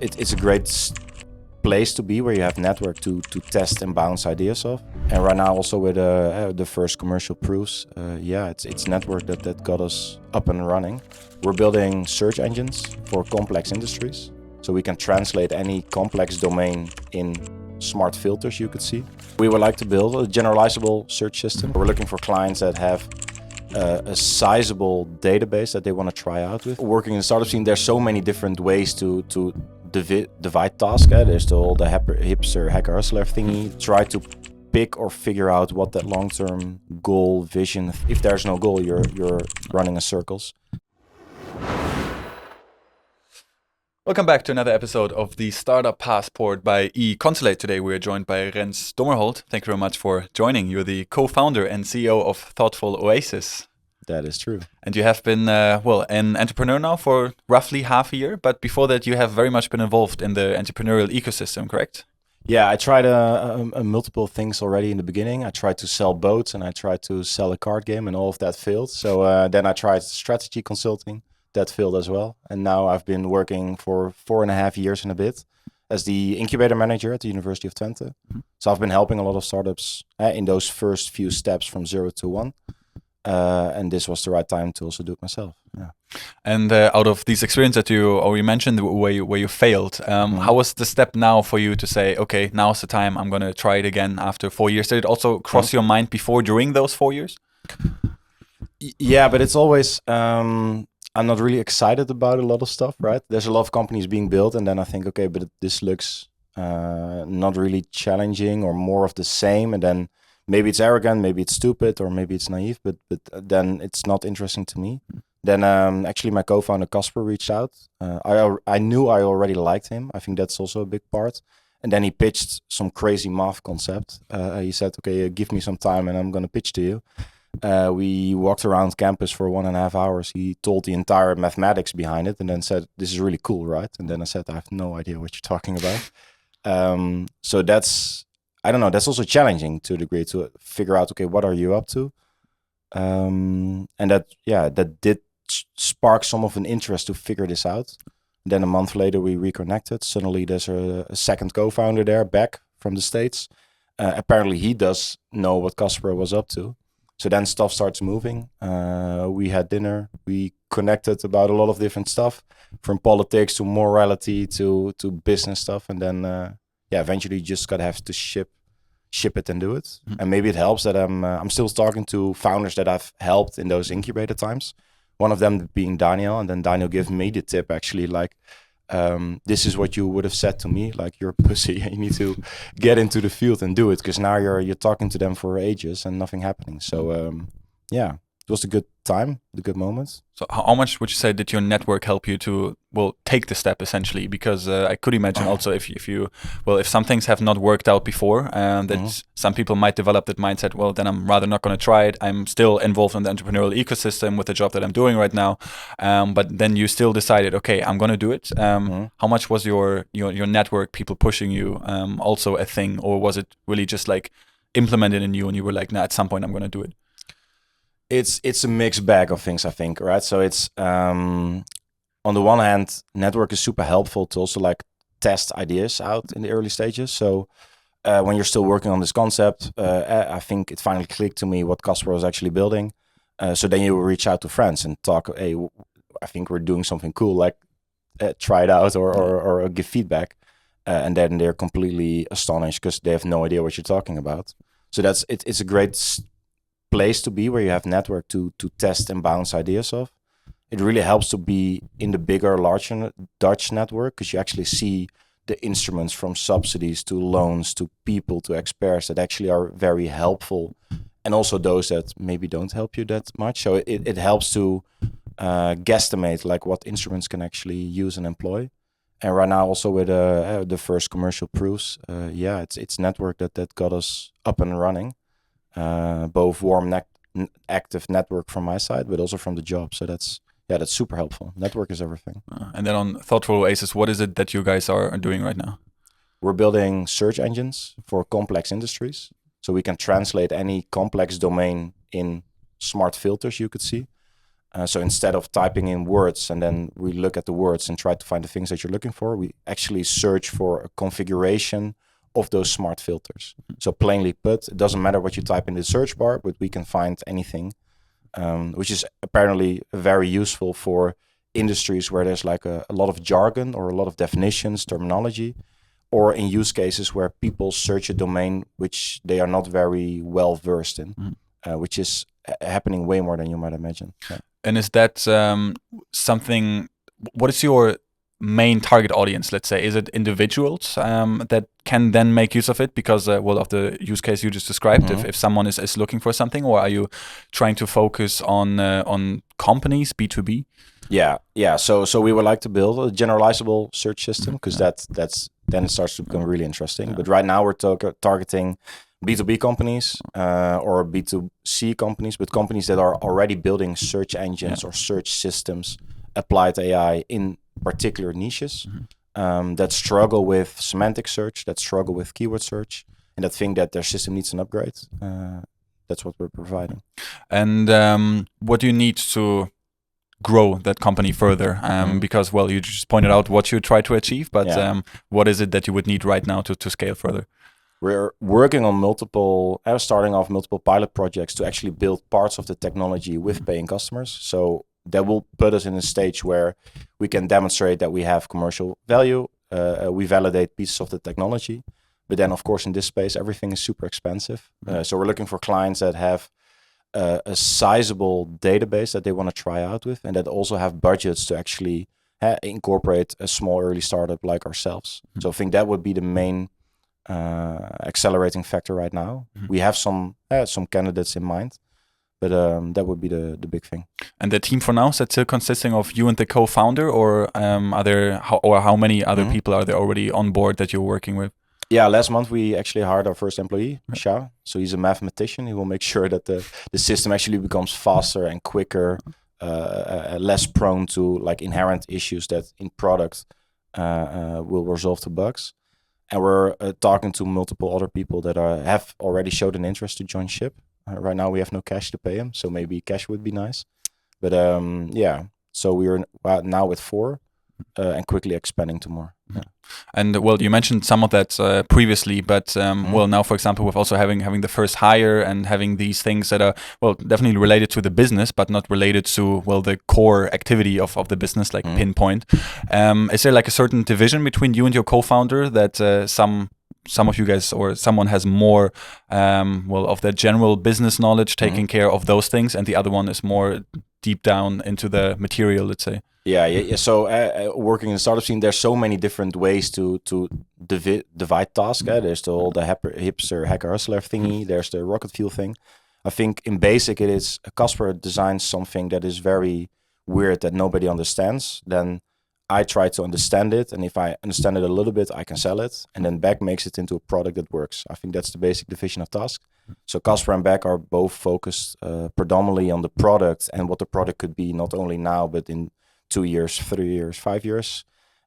It's a great place to be where you have network to test and bounce ideas off. And right now also with the first commercial proofs, it's network that got us up and running. We're building search engines for complex industries. So we can translate any complex domain in smart filters you could see. We would like to build a generalizable search system. We're looking for clients that have a sizable database that they want to try out with. Working in the startup scene, there's so many different ways to divide tasks. There's the whole hipster hacker hustler thingy. Try to pick or figure out what that long-term goal, vision. If there's no goal, you're running in circles. Welcome back to another episode of the Startup Passport by Econsulate. Today we are joined by Rens Dommerholt. Thank you very much for joining. You're the co-founder and CEO of Thoughtful Oasis. That is true. And you have been, an entrepreneur now for roughly half a year. But before that, you have very much been involved in the entrepreneurial ecosystem, correct? Yeah, I tried multiple things already in the beginning. I tried to sell boats and I tried to sell a card game, and all of that failed. So then I tried strategy consulting. That failed as well. And now I've been working for 4.5 years and a bit as the incubator manager at the University of Twente. Mm-hmm. So I've been helping a lot of startups in those first few steps from 0 to 1. And this was the right time to also do it myself. Yeah. And out of these experiences that you already mentioned, where you failed, how was the step now for you to say, okay, now's the time, I'm going to try it again after 4 years? Did it also cross your mind before, during those 4 years? Yeah, but it's always... I'm not really excited about a lot of stuff, right? There's a lot of companies being built, and then I think, okay, but this looks not really challenging or more of the same. And then maybe it's arrogant, maybe it's stupid, or maybe it's naive, but then it's not interesting to me. Then actually my co-founder Casper reached out. I knew I already liked him. I think that's also a big part. And then he pitched some crazy math concept. He said, okay, give me some time and I'm going to pitch to you. We walked around campus for 1.5 hours. He told the entire mathematics behind it and then said, this is really cool, right? And then I said, I have no idea what you're talking about. So that's, I don't know, that's also challenging to a degree to figure out, okay, what are you up to? And that did spark some of an interest to figure this out. Then a month later, we reconnected. Suddenly there's a second co-founder there back from the States. Apparently he does know what Casper was up to. So then stuff starts moving. We had dinner. We connected about a lot of different stuff, from politics to morality to business stuff. And then, eventually you just gotta have to ship it and do it. Mm-hmm. And maybe it helps that I'm still talking to founders that I've helped in those incubator times. One of them being Daniel, and then Daniel gave me the tip actually, like, this is what you would have said to me, like, you're a pussy, you need to get into the field and do it, because now you're talking to them for ages and nothing happening. So it was a good time, the good moments. So how much would you say did your network help you to take the step essentially? Because I could imagine also if some things have not worked out before, that some people might develop that mindset, well, then I'm rather not going to try it. I'm still involved in the entrepreneurial ecosystem with the job that I'm doing right now. But then you still decided, okay, I'm going to do it. How much was your network, people pushing you, also a thing? Or was it really just like implemented in you and you were like, nah, at some point I'm going to do it? It's a mixed bag of things, I think, right? So it's on the one hand, network is super helpful to also like test ideas out in the early stages. So when you're still working on this concept, I think it finally clicked to me what Casper was actually building. So then you reach out to friends and talk, hey, I think we're doing something cool, like try it out or give feedback. And then they're completely astonished because they have no idea what you're talking about. So it's a great place to be where you have network to test and bounce ideas off. It really helps to be in the bigger, larger Dutch network, because you actually see the instruments from subsidies to loans to people to experts that actually are very helpful, and also those that maybe don't help you that much. So it helps to guesstimate like what instruments can actually use and employ. And right now also with the first commercial proofs, it's network that got us up and running. Both warm, active network from my side, but also from the job. So that's super helpful. Network is everything. And then on Thoughtful Oasis, what is it that you guys are doing right now? We're building search engines for complex industries. So we can translate any complex domain in smart filters you could see. So instead of typing in words and then we look at the words and try to find the things that you're looking for, we actually search for a configuration of those smart filters. So plainly put, it doesn't matter what you type in the search bar, but we can find anything, which is apparently very useful for industries where there's like a lot of jargon or a lot of definitions, terminology, or in use cases where people search a domain which they are not very well versed in, which is happening way more than you might imagine. Yeah. And is that something? What is your main target audience? Let's say, is it individuals that can then make use of it because, of the use case you just described? If someone is looking for something, or are you trying to focus on companies, B2B? Yeah. So we would like to build a generalizable search system because that's then it starts to become really interesting. Yeah. But right now we're targeting B2B companies or B2C companies, but companies that are already building search engines or search systems, applied AI in particular niches that struggle with semantic search, that struggle with keyword search, and that think that their system needs an upgrade. That's what we're providing. And what do you need to grow that company further? Because, you just pointed out what you try to achieve, but what is it that you would need right now to scale further? We're working on starting off multiple pilot projects to actually build parts of the technology with paying customers. So that will put us in a stage where we can demonstrate that we have commercial value. We validate pieces of the technology. But then, of course, in this space, everything is super expensive. So we're looking for clients that have a sizable database that they want to try out with, and that also have budgets to actually incorporate a small early startup like ourselves. So I think that would be the main accelerating factor right now. We have some candidates in mind, but that would be the big thing. And the team for now, is that still consisting of you and the co-founder, or how many other people are there already on board that you're working with? Yeah, last month we actually hired our first employee, Sha. So he's a mathematician. He will make sure that the system actually becomes faster and quicker, less prone to like inherent issues that in product will resolve the bugs. And we're talking to multiple other people that have already showed an interest to join ship. Right now we have no cash to pay them, so maybe cash would be nice. But so we're now with 4 and quickly expanding to more. Yeah. And you mentioned some of that previously, but now, for example, with also having the first hire and having these things that are definitely related to the business, but not related to the core activity of the business, like Pinpoint. Is there like a certain division between you and your co-founder that some of you guys or someone has more of that general business knowledge, taking care of those things, and the other one is more deep down into the material, let's say? Yeah. So working in the startup scene, there's so many different ways to divide tasks. There's the whole hipster hacker hustler thingy. There's the rocket fuel thing. I think in basic it is Casper designs something that is very weird that nobody understands. Then I try to understand it, and if I understand it a little bit, I can sell it, and then Beck makes it into a product that works. I think that's the basic division of task. So Casper and Beck are both focused predominantly on the product and what the product could be, not only now, but in 2 years, 3 years, 5 years.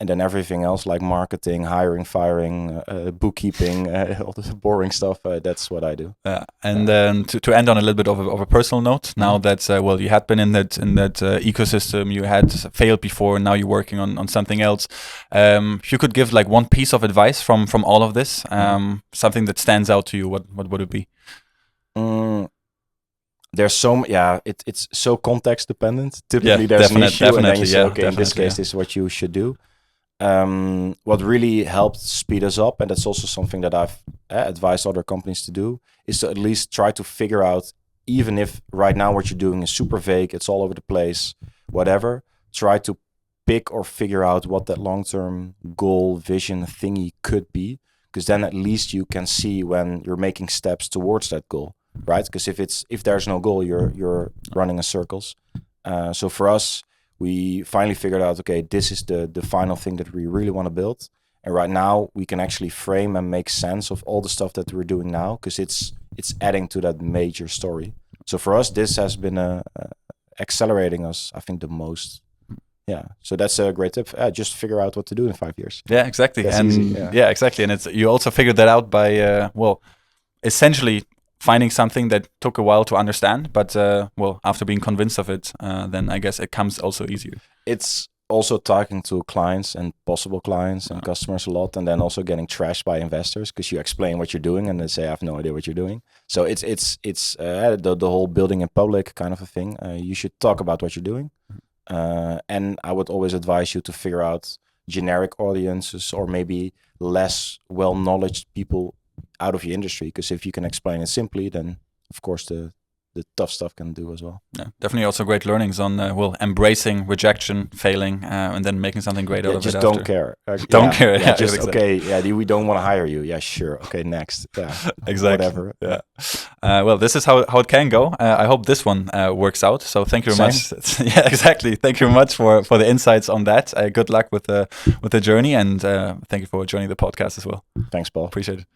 And then everything else like marketing, hiring, firing, bookkeeping, all the boring stuff. That's what I do. And then to end on a little bit of a personal note, now that you had been in that ecosystem, you had failed before, and now you're working on something else. If you could give like one piece of advice from all of this, something that stands out to you, what would it be? There's it's so context dependent. Typically, there's an issue, and then you say, okay, in this case, this is what you should do. What really helped speed us up, and that's also something that I've advised other companies to do, is to at least try to figure out, even if right now what you're doing is super vague, it's all over the place, whatever, try to pick or figure out what that long-term goal, vision, thingy could be, because then at least you can see when you're making steps towards that goal, right? Because if there's no goal, you're running in circles. So for us, we finally figured out, okay, this is the final thing that we really want to build. And right now we can actually frame and make sense of all the stuff that we're doing now, because it's adding to that major story. So for us, this has been accelerating us, I think, the most. Yeah, so that's a great tip. Just figure out what to do in 5 years. Yeah, exactly. That's and easy, yeah, exactly. And you also figured that out by essentially finding something that took a while to understand, but after being convinced of it, then I guess it comes also easier. It's also talking to clients and possible clients and customers a lot, and then also getting trashed by investors because you explain what you're doing and they say I have no idea what you're doing. So it's the whole building in public kind of a thing. You should talk about what you're doing, and I would always advise you to figure out generic audiences or maybe less well-knowledge people out of your industry, because if you can explain it simply, then of course the tough stuff can do as well. Yeah, definitely also great learnings on embracing rejection, failing, and then making something great out of it. Just don't don't care. Don't care. Yeah, just exactly. Okay. Yeah, we don't want to hire you. Yeah, sure. Okay, next. Yeah, exactly. Whatever. Yeah. This is how it can go. I hope this one works out. So thank you very much. Yeah, exactly. Thank you very much for the insights on that. Good luck with the journey, and thank you for joining the podcast as well. Thanks, Paul. Appreciate it.